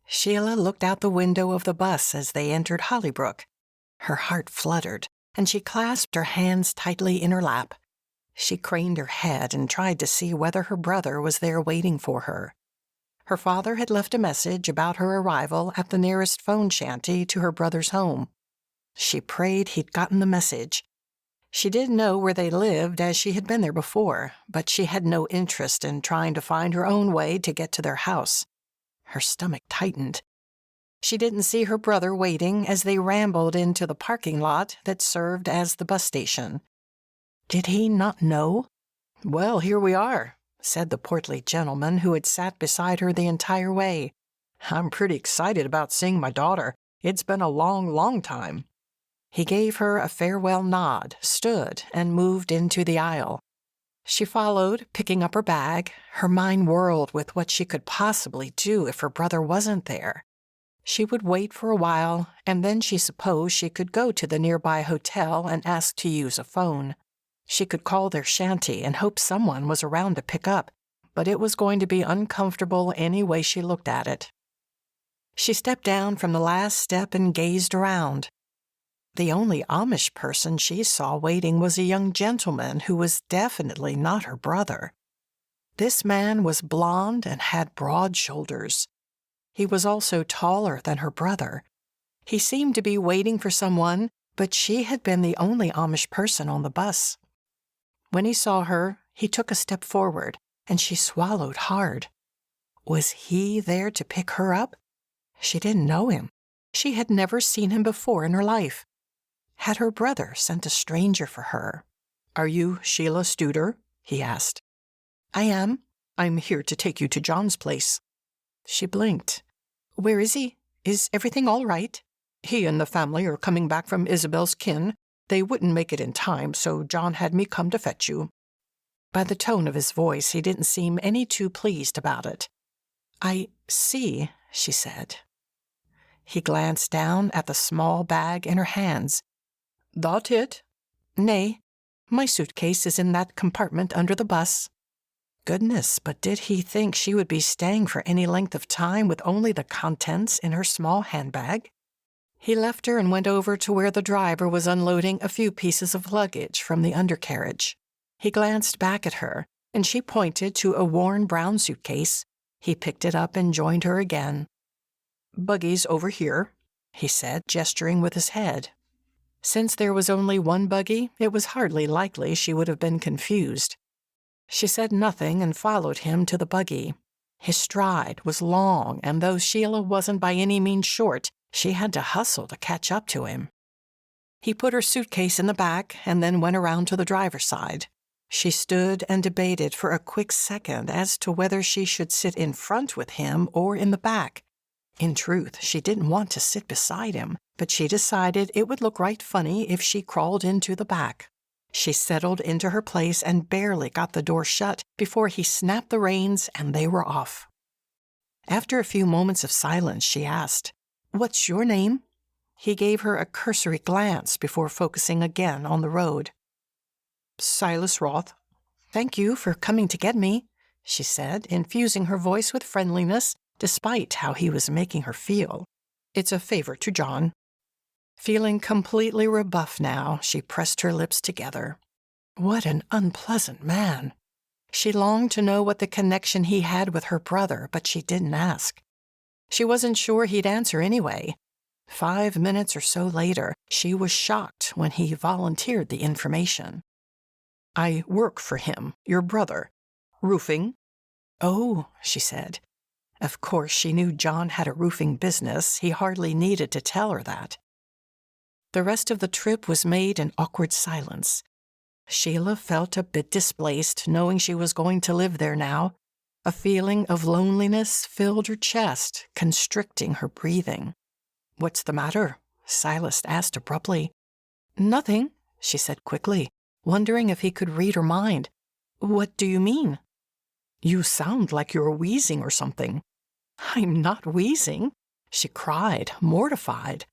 Sheila looked out the window of the bus as they entered Hollybrook. Her heart fluttered, and she clasped her hands tightly in her lap. She craned her head and tried to see whether her brother was there waiting for her. Her father had left a message about her arrival at the nearest phone shanty to her brother's home. She prayed he'd gotten the message. She didn't know where they lived, as she had been there before, but she had no interest in trying to find her own way to get to their house. Her stomach tightened. She didn't see her brother waiting as they rambled into the parking lot that served as the bus station. Did he not know? "Well, here we are," said the portly gentleman who had sat beside her the entire way. "I'm pretty excited about seeing my daughter. It's been a long, long time." He gave her a farewell nod, stood, and moved into the aisle. She followed, picking up her bag. Her mind whirled with what she could possibly do if her brother wasn't there. She would wait for a while, and then she supposed she could go to the nearby hotel and ask to use a phone. She could call their shanty and hope someone was around to pick up, but it was going to be uncomfortable any way she looked at it. She stepped down from the last step and gazed around. The only Amish person she saw waiting was a young gentleman who was definitely not her brother. This man was blond and had broad shoulders. He was also taller than her brother. He seemed to be waiting for someone, but she had been the only Amish person on the bus. When he saw her, he took a step forward, and she swallowed hard. Was he there to pick her up? She didn't know him. She had never seen him before in her life. Had her brother sent a stranger for her? "Are you Sheila Studer?" he asked. "I am. I'm here to take you to John's place." She blinked. "Where is he? Is everything all right?" "He and the family are coming back from Isabel's kin. They wouldn't make it in time, so John had me come to fetch you." By the tone of his voice, he didn't seem any too pleased about it. "I see," she said. He glanced down at the small bag in her hands. "That it?" "Nay. My suitcase is in that compartment under the bus." Goodness, but did he think she would be staying for any length of time with only the contents in her small handbag? He left her and went over to where the driver was unloading a few pieces of luggage from the undercarriage. He glanced back at her, and she pointed to a worn brown suitcase. He picked it up and joined her again. "Buggy's over here," he said, gesturing with his head. Since there was only one buggy, it was hardly likely she would have been confused. She said nothing and followed him to the buggy. His stride was long, and though Sheila wasn't by any means short, she had to hustle to catch up to him. He put her suitcase in the back and then went around to the driver's side. She stood and debated for a quick second as to whether she should sit in front with him or in the back. In truth, she didn't want to sit beside him, but she decided it would look right funny if she crawled into the back. She settled into her place and barely got the door shut before he snapped the reins and they were off. After a few moments of silence, she asked, "What's your name?" He gave her a cursory glance before focusing again on the road. "Silas Roth." "Thank you for coming to get me," she said, infusing her voice with friendliness, despite how he was making her feel. "It's a favor to John." Feeling completely rebuffed now, she pressed her lips together. What an unpleasant man. She longed to know what the connection he had with her brother, but she didn't ask. She wasn't sure he'd answer anyway. 5 minutes or so later, she was shocked when he volunteered the information. "I work for him, your brother. Roofing." "Oh," she said. Of course, she knew John had a roofing business. He hardly needed to tell her that. The rest of the trip was made in awkward silence. Sheila felt a bit displaced, knowing she was going to live there now. A feeling of loneliness filled her chest, constricting her breathing. "What's the matter?" Silas asked abruptly. "Nothing," she said quickly, wondering if he could read her mind. "What do you mean?" "You sound like you're wheezing or something." "I'm not wheezing," she cried, mortified.